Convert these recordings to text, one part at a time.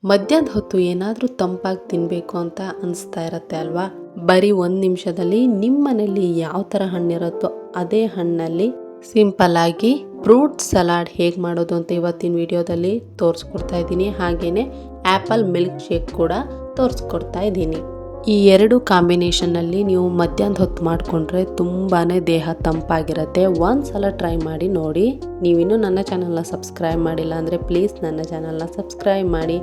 ಮಧ್ಯಾಹ್ನದ ಹೊತ್ತು ಏನಾದರೂ ತಂಪಾಗಿ ತಿನ್ನಬೇಕು ಅಂತ ಅನಿಸ್ತಾ ಇರುತ್ತೆ ಅಲ್ವಾ? ಬರೀ 1 ನಿಮಿಷದಲ್ಲಿ ನಿಮ್ಮ ಮನೇಲಿ ಯಾವ ಥರ ಹಣ್ಣಿರುತ್ತೋ ಅದೇ ಹಣ್ಣಲ್ಲಿ ಸಿಂಪಲ್ ಆಗಿ ಫ್ರೂಟ್ ಸಲಾಡ್ ಹೇಗೆ ಮಾಡೋದು ಅಂತ ಇವತ್ತಿನ ವಿಡಿಯೋದಲ್ಲಿ ತೋರಿಸ್ಕೊಡ್ತಾ ಇದ್ದೀನಿ. ಹಾಗೇನೆ ಆ್ಯಪಲ್ ಮಿಲ್ಕ್ ಶೇಕ್ ಕೂಡ ತೋರಿಸ್ಕೊಡ್ತಾ ಇದ್ದೀನಿ. ಈ ಎರಡು ಕಾಂಬಿನೇಷನ್ನಲ್ಲಿ ನೀವು ಮಧ್ಯಾಹ್ನದ ಹೊತ್ತು ಮಾಡಿಕೊಂಡ್ರೆ ತುಂಬಾ ದೇಹ ತಂಪಾಗಿರುತ್ತೆ. ಒಂದ್ಸಲ ಟ್ರೈ ಮಾಡಿ ನೋಡಿ. ನೀವಿನ್ನೂ ನನ್ನ ಚಾನಲ್ನ ಸಬ್ಸ್ಕ್ರೈಬ್ ಮಾಡಿಲ್ಲ ಅಂದರೆ ಪ್ಲೀಸ್ ನನ್ನ ಚಾನಲ್ನ ಸಬ್ಸ್ಕ್ರೈಬ್ ಮಾಡಿ,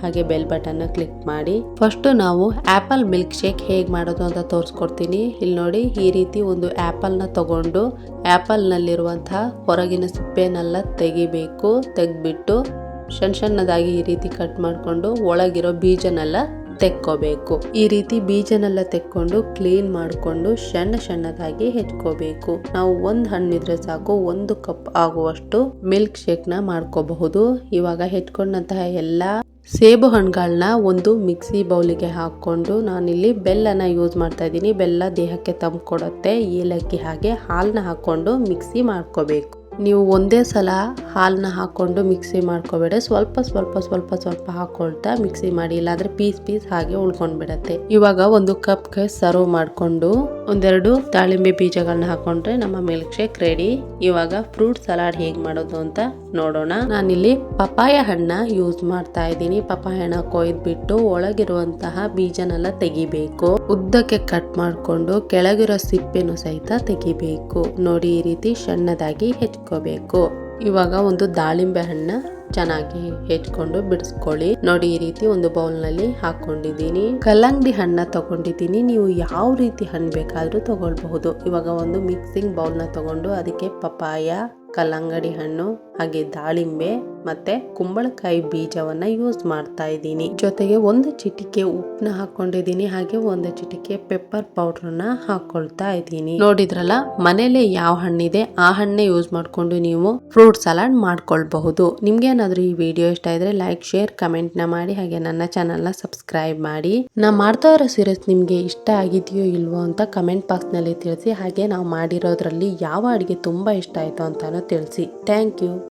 ಹಾಗೆ ಬೆಲ್ ಬಟನ್ನ ಕ್ಲಿಕ್ ಮಾಡಿ. ಫಸ್ಟು ನಾವು ಆ್ಯಪಲ್ ಮಿಲ್ಕ್ ಶೇಕ್ ಹೇಗೆ ಮಾಡೋದು ಅಂತ ತೋರಿಸ್ಕೊಡ್ತೀನಿ. ಇಲ್ಲಿ ನೋಡಿ, ಈ ರೀತಿ ಒಂದು ಆ್ಯಪಲ್ನ ತಗೊಂಡು ಆ್ಯಪಲ್ನಲ್ಲಿರುವಂತಹ ಹೊರಗಿನ ಸಿಪ್ಪೆನೆಲ್ಲ ತೆಗಿಬೇಕು. ತೆಗೆದ್ಬಿಟ್ಟು ಸಣ್ಣದಾಗಿ ಈ ರೀತಿ ಕಟ್ ಮಾಡಿಕೊಂಡು ಒಳಗಿರೋ ಬೀಜನೆಲ್ಲ ತೆಕ್ಕೋಬೇಕು. ಈ ರೀತಿ ಬೀಜನೆಲ್ಲ ತೆಕ್ಕೊಂಡು ಕ್ಲೀನ್ ಮಾಡಿಕೊಂಡು ಸಣ್ಣದಾಗಿ ಹೆಚ್ಕೋಬೇಕು. ನಾವು ಒಂದು ಹಣ್ಣಿದ್ರೆ ಸಾಕು 1 ಕಪ್ ಆಗುವಷ್ಟು ಮಿಲ್ಕ್ ಶೇಕ್ನ ಮಾಡ್ಕೋಬಹುದು. ಇವಾಗ ಹೆಚ್ಕೊಂಡಂತಹ ಎಲ್ಲ ಸೇಬು ಹಣ್ಣುಗಳನ್ನ ಒಂದು ಮಿಕ್ಸಿ ಬೌಲಿಗೆ ಹಾಕ್ಕೊಂಡು ನಾನಿಲ್ಲಿ ಬೆಲ್ಲನ ಯೂಸ್ ಮಾಡ್ತಾ ಇದ್ದೀನಿ. ಬೆಲ್ಲ ದೇಹಕ್ಕೆ ತಂಪು ಕೊಡುತ್ತೆ. ಏಲಕ್ಕಿ ಹಾಗೆ ಹಾಲನ್ನ ಹಾಕ್ಕೊಂಡು ಮಿಕ್ಸಿ ಮಾಡ್ಕೋಬೇಕು. ನೀವು ಒಂದೇ ಸಲ ಹಾಲನ್ನ ಹಾಕ್ಕೊಂಡು ಮಿಕ್ಸಿ ಮಾಡ್ಕೋಬೇಡ. ಸ್ವಲ್ಪ ಹಾಕೊಳ್ತಾ ಮಿಕ್ಸಿ ಮಾಡಿ, ಇಲ್ಲಾಂದ್ರೆ ಪೀಸ್ ಹಾಗೆ ಉಳ್ಕೊಂಡ್ಬಿಡತ್ತೆ. ಇವಾಗ ಒಂದು ಕಪ್ಗೆ ಸರ್ವ್ ಮಾಡಿಕೊಂಡು ಒಂದೆರಡು ದಾಳಿಂಬೆ ಬೀಜಗಳನ್ನ ಹಾಕೊಂಡ್ರೆ ನಮ್ಮ ಮಿಲ್ಕ್ ಶೇಕ್ ರೆಡಿ. ಇವಾಗ ಫ್ರೂಟ್ ಸಲಾಡ್ ಹೇಗೆ ಮಾಡೋದು ಅಂತ ನೋಡೋಣ. ನಾನಿಲ್ಲಿ ಪಪಾಯ ಹಣ್ಣ ಯೂಸ್ ಮಾಡ್ತಾ ಇದ್ದೀನಿ. ಪಪಾಯ ಹಣ್ಣ ಕೊಯ್ದ್ಬಿಟ್ಟು ಒಳಗಿರುವಂತಹ ಬೀಜನೆಲ್ಲ ತೆಗಿಬೇಕು. ಉದ್ದಕ್ಕೆ ಕಟ್ ಮಾಡಿಕೊಂಡು ಕೆಳಗಿರೋ ಸಿಪ್ಪೆನೂ ಸಹಿತ ತೆಗಿಬೇಕು. ನೋಡಿ, ಈ ರೀತಿ ಸಣ್ಣದಾಗಿ ಹೆಚ್ಕೋಬೇಕು. ಇವಾಗ ಒಂದು ದಾಳಿಂಬೆ ಹಣ್ಣ ಚೆನ್ನಾಗಿ ಹೆಚ್ಕೊಂಡು ಬಿಡಿಸ್ಕೊಳ್ಳಿ. ನೋಡಿ, ಈ ರೀತಿ ಒಂದು ಬೌಲ್ ನಲ್ಲಿ ಹಾಕೊಂಡಿದ್ದೀನಿ. ಕಲ್ಲಂಗಡಿ ಹಣ್ಣ ತಗೊಂಡಿದ್ದೀನಿ. ನೀವು ಯಾವ ರೀತಿ ಹಣ್ಣು ಬೇಕಾದ್ರೂ ತಗೊಳ್ಬಹುದು. ಇವಾಗ ಒಂದು ಮಿಕ್ಸಿಂಗ್ ಬೌಲ್ ನ ತಗೊಂಡು ಅದಕ್ಕೆ ಪಪಾಯ, ಕಲ್ಲಂಗಡಿ ಹಣ್ಣು ಹಾಗೆ ದಾಳಿಂಬೆ ಮತ್ತೆ ಕುಂಬಳಕಾಯಿ ಬೀಜವನ್ನ ಯೂಸ್ ಮಾಡ್ತಾ ಇದ್ದೀನಿ. ಜೊತೆಗೆ ಒಂದು ಚಿಟಿಕೆ ಉಪ್ಪನ್ನ ಹಾಕೊಂಡಿದ್ದೀನಿ. ಹಾಗೆ ಒಂದು ಚಿಟಿಕೆ ಪೆಪ್ಪರ್ ಪೌಡರ್ನ ಹಾಕೊಳ್ತಾ ಇದ್ದೀನಿ. ನೋಡಿದ್ರಲ್ಲ, ಮನೇಲೆ ಯಾವ ಹಣ್ಣಿದೆ ಆ ಹಣ್ಣೆ ಯೂಸ್ ಮಾಡ್ಕೊಂಡು ನೀವು ಫ್ರೂಟ್ ಸಲಾಡ್ ಮಾಡ್ಕೊಳ್ಬಹುದು. ನಿಮ್ಗೆ ಏನಾದ್ರೂ ಈ ವಿಡಿಯೋ ಇಷ್ಟ ಇದ್ರೆ ಲೈಕ್, ಶೇರ್, ಕಮೆಂಟ್ ನ ಮಾಡಿ. ಹಾಗೆ ನನ್ನ ಚಾನಲ್ನ ಸಬ್ಸ್ಕ್ರೈಬ್ ಮಾಡಿ. ನಾ ಮಾಡ್ತಾ ಇರೋ ಸೀರೀಸ್ ನಿಮ್ಗೆ ಇಷ್ಟ ಆಗಿದೆಯೋ ಇಲ್ವೋ ಅಂತ ಕಮೆಂಟ್ ಬಾಕ್ಸ್ ನಲ್ಲಿ ತಿಳಿಸಿ. ಹಾಗೆ ನಾವು ಮಾಡಿರೋದ್ರಲ್ಲಿ ಯಾವ ಅಡಿಗೆ ತುಂಬಾ ಇಷ್ಟ ಆಯ್ತು ಅಂತಾನು ತಿಳಿಸಿ. Thank you.